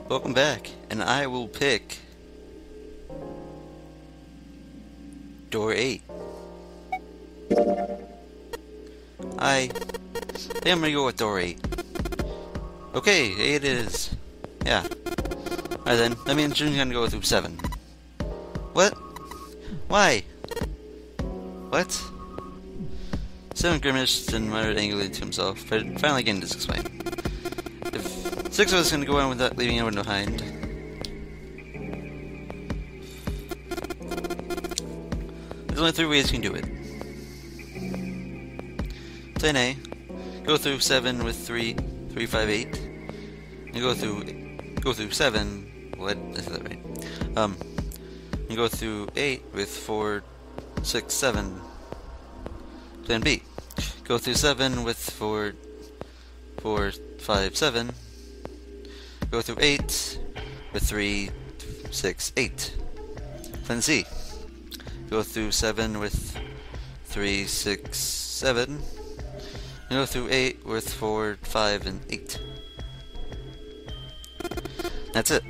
Welcome back, and I will pick door 8. I think I'm gonna go with door 8. Okay, 8 it is. Yeah. Alright then, that means June's gonna go through 7. What? Why? What? 7 grimaced and muttered angrily to himself, but finally again to explain. If 6 of us gonna go in without leaving anyone behind, there's only 3 ways you can do it. Plan A. Go through 7 with 3, 3, 5, 8. And go through 7. What is that right? And go through 8 with 4, 6, 7. Plan B. Go through 7 with 4, 4, 5, 7. Go through 8 with 3, 6, 8. Plan C. Go through 7 with 3, 6, 7. And go through 8 with 4, 5, and 8. That's it.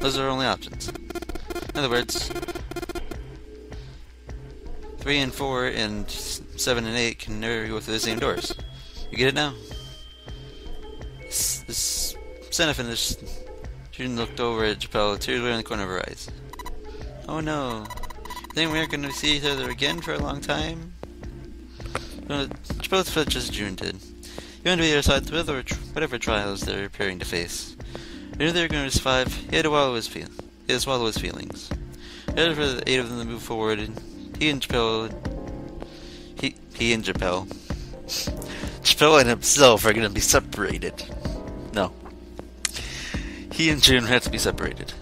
Those are our only options. In other words, 3 and 4 and 7 and 8 can never go through the same doors. You get it now? This Santa finished. June looked over at Chappelle, tears were in the corner of her eyes. Oh no. You think we aren't going to see each other again for a long time? Chappelle felt just as June did. He wanted to be there side to whatever trials they were preparing to face. He knew they were going to survive. He had to swallow his feelings. He had for the 8 of them to move forward, and he and Chappelle Chappelle and himself are going to be separated. No. He and June have to be separated.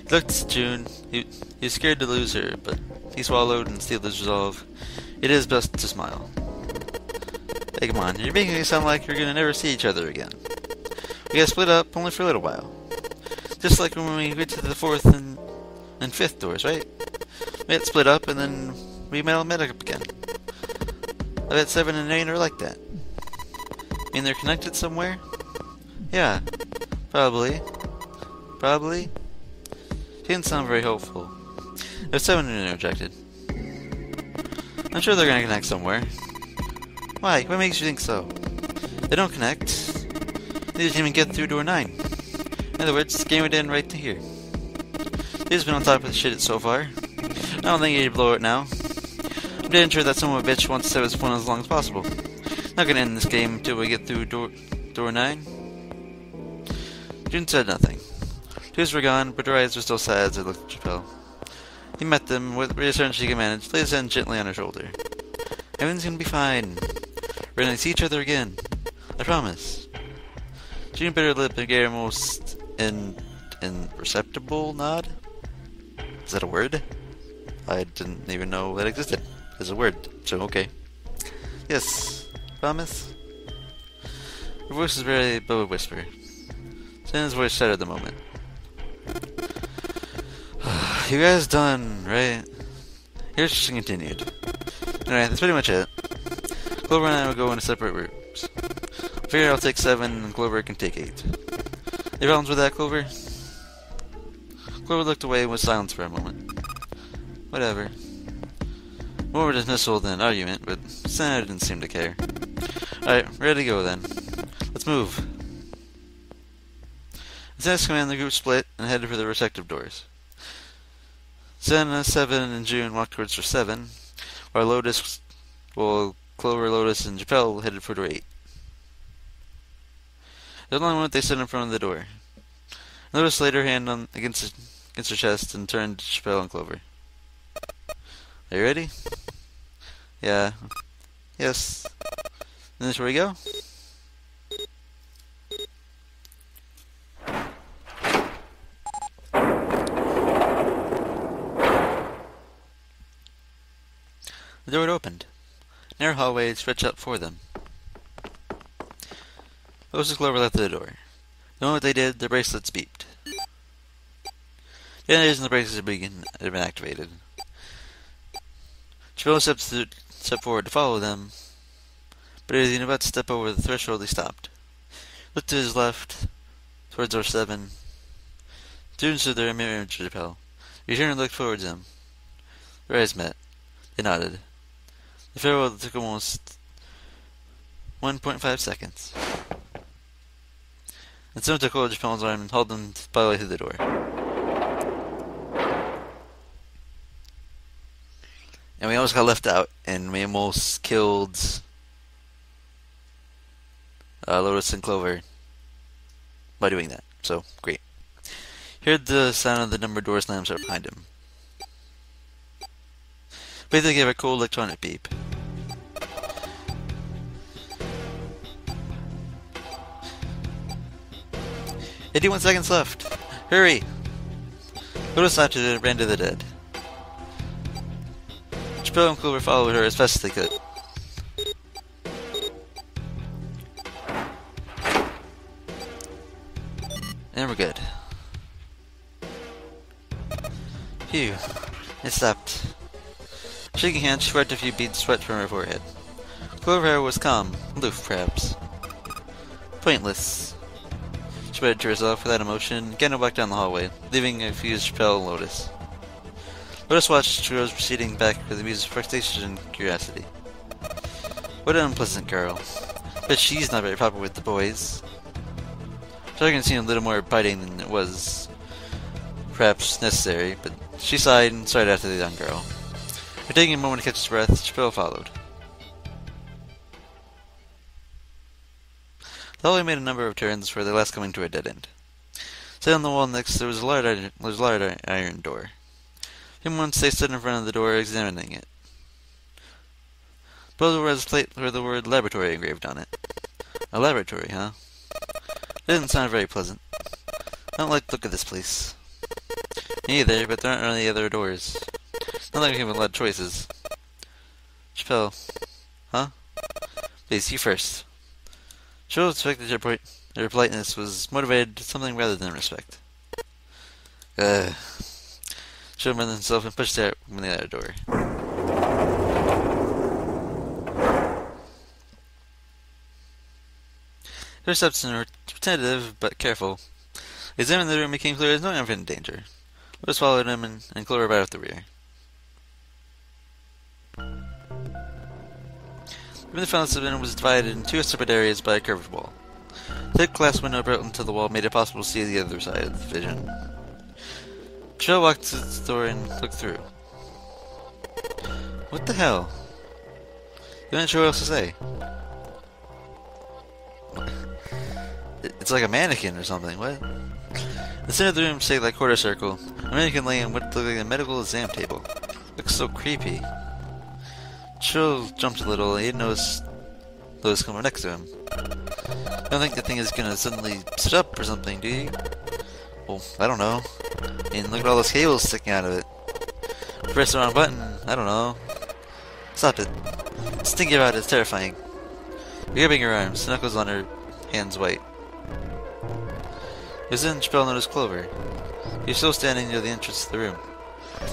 He looked at June. He was scared to lose her, but he swallowed and steeled his resolve. It is best to smile. Hey, come on. You're making it sound like you're going to never see each other again. We got split up only for a little while. Just like when we went to the 4th and 5th doors, right? We got split up and then we met up again. I bet 7 and 8 are like that. I mean, they're connected somewhere? Yeah, probably. Probably? She didn't sound very hopeful. If 7 interjected. I'm sure they're gonna connect somewhere. Why? What makes you think so? They don't connect. They didn't even get through door 9. In other words, the game would end right to here. He's been on top of the shit so far. I don't think he'd blow it now. I'm dead sure that son of a bitch wants to have his fun as long as possible. Not gonna end this game until we get through door 9. June said nothing. Tears were gone, but her eyes were still sad as they looked at Chappelle. He met them with reassurance she could manage, laid his hand gently on her shoulder. Everything's gonna be fine. We're gonna see each other again. I promise. June bit her lip and gave a most imperceptible nod. Is that a word? I didn't even know that existed as a word, so okay. Yes, promise? Her voice was very above a whisper. Santa's voice shattered the moment. You guys done, right? Here's just continued. Alright, that's pretty much it. Clover and I will go into separate rooms. I figure I'll take 7 and Clover can take 8. Any problems with that, Clover? Clover looked away and was silent for a moment. Whatever. More dismissal than argument, but Santa didn't seem to care. Alright, ready to go then. Let's move. At Santa's command, the group split and headed for the respective doors. Santa, 7, and June walked towards door 7, while Clover, Lotus, and Chappelle headed for door 8. At one moment, they stood in front of the door. Lotus laid her hand against her chest and turned to Chappelle and Clover. Are you ready? Yeah. Yes. Then this where we go? The door had opened. A narrow hallway stretched out before them. Lotus and Clover left the door. The moment they did, their bracelets beeped. The energies in the bracelets had been activated. Chappelle stepped forward to follow them, but as he was about to step over the threshold, he stopped. Looked to his left, towards door 7. Students stood there in mirror image of Chappelle. He turned and looked towards him. Their eyes met. They nodded. The farewell took almost 1.5 seconds. And someone took hold of Chappelle's arm and hauled him bodily through the door. And we almost got left out, and we almost killed Lotus and Clover by doing that. So, great. Heard the sound of the number door slams right behind him. But they gave a cool electronic beep. "81 seconds left. Hurry!" Lotus stopped and ran to the dead. Chappelle and Clover followed her as fast as they could. And we're good. Phew. It stopped. Shaking hands, she wiped a few beads of sweat from her forehead. Clover hair was calm, aloof perhaps. Pointless. She muttered to herself without emotion, again walked down the hallway, leaving confused Chappelle and Lotus. Lotus watched Rose proceeding back with amused frustration and curiosity. What an unpleasant girl. But she's not very popular with the boys. Jargon seemed a little more biting than it was perhaps necessary, but she sighed and started after the young girl. After taking a moment to catch his breath, Chappelle followed. The hallway made a number of turns before they last coming to a dead end. Set on the wall next, there was a large iron door. Once they stood in front of the door, examining it. Below the door was a plate with the word laboratory engraved on it. A laboratory, huh? It didn't sound very pleasant. I don't like the look of this place. Me either, but there aren't any other doors. Not like we have a lot of choices. Chappelle. Huh? Please, you first. Chappelle suspected her politeness was motivated to something rather than respect. Chappelle murmured himself and pushed out from the other door. Her steps were tentative but careful. They examined the room and became clear there was no imminent danger. Lotus followed him and Clover right up the rear. The room they found themselves was divided into two separate areas by a curved wall. A thick glass window built into the wall made it possible to see the other side of the vision. Chappelle walked to the door and looked through. What the hell? You weren't sure what else to say. It's like a mannequin or something. What? The center of the room shaped like a quarter circle. A mannequin lay on what looked like a medical exam table. Looks so creepy. Chappelle jumped a little and he didn't notice Lotus coming next to him. I don't think the thing is gonna suddenly sit up or something, do you? Well, I don't know. I mean, look at all those cables sticking out of it. Press the wrong button. I don't know. Stop it. Just thinking about it is terrifying. You're gripping her arms, knuckles on her hands white. It was then Chappelle noticed Clover. He was still standing near the entrance to the room.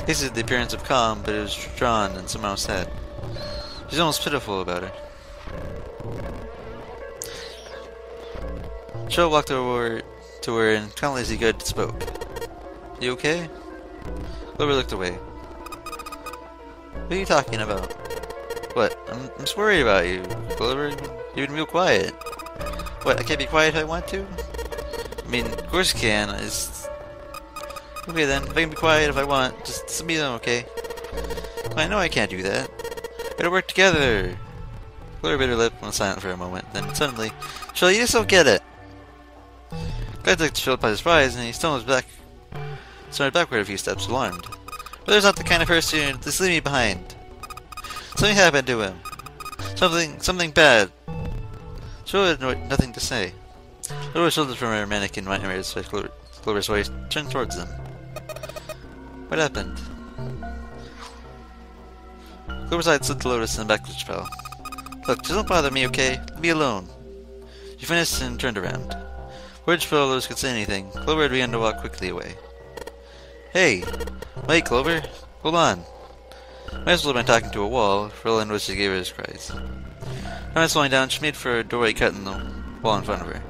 He had the appearance of calm, but it was drawn and somehow sad. She was almost pitiful about her. Chappelle walked over to her and, calmly as he could, spoke. You okay? Clover looked away. What are you talking about? What? I'm just worried about you, Clover. You've been real quiet. What, I can't be quiet if I want to? I mean, of course you can. Okay then, if I can be quiet if I want, just let me know, okay? Well, I know I can't do that. We gotta work together. Clover bit her lip and was silent for a moment. Then suddenly, Chappelle, you just don't get it. Glad took Chappelle by surprise, and he started backward a few steps, alarmed. Brother's not the kind of person who just leave me behind. Something happened to him. Something bad. Chappelle had nothing to say. Lotus shoulders from her mannequin nightmares by Clover's voice turned towards them. What happened? Clover's eyes slid to Lotus and back to Chappelle. Look, just don't bother me, okay? Leave me alone. She finished and turned around. Before Chappelle Lotus could say anything, Clover had begun to walk quickly away. Hey! Wait, Clover! Hold on! Might as well have been talking to a wall, for all I noticed she gave her his cries. Her eyes slowing down, she made for a doorway cut in the wall in front of her.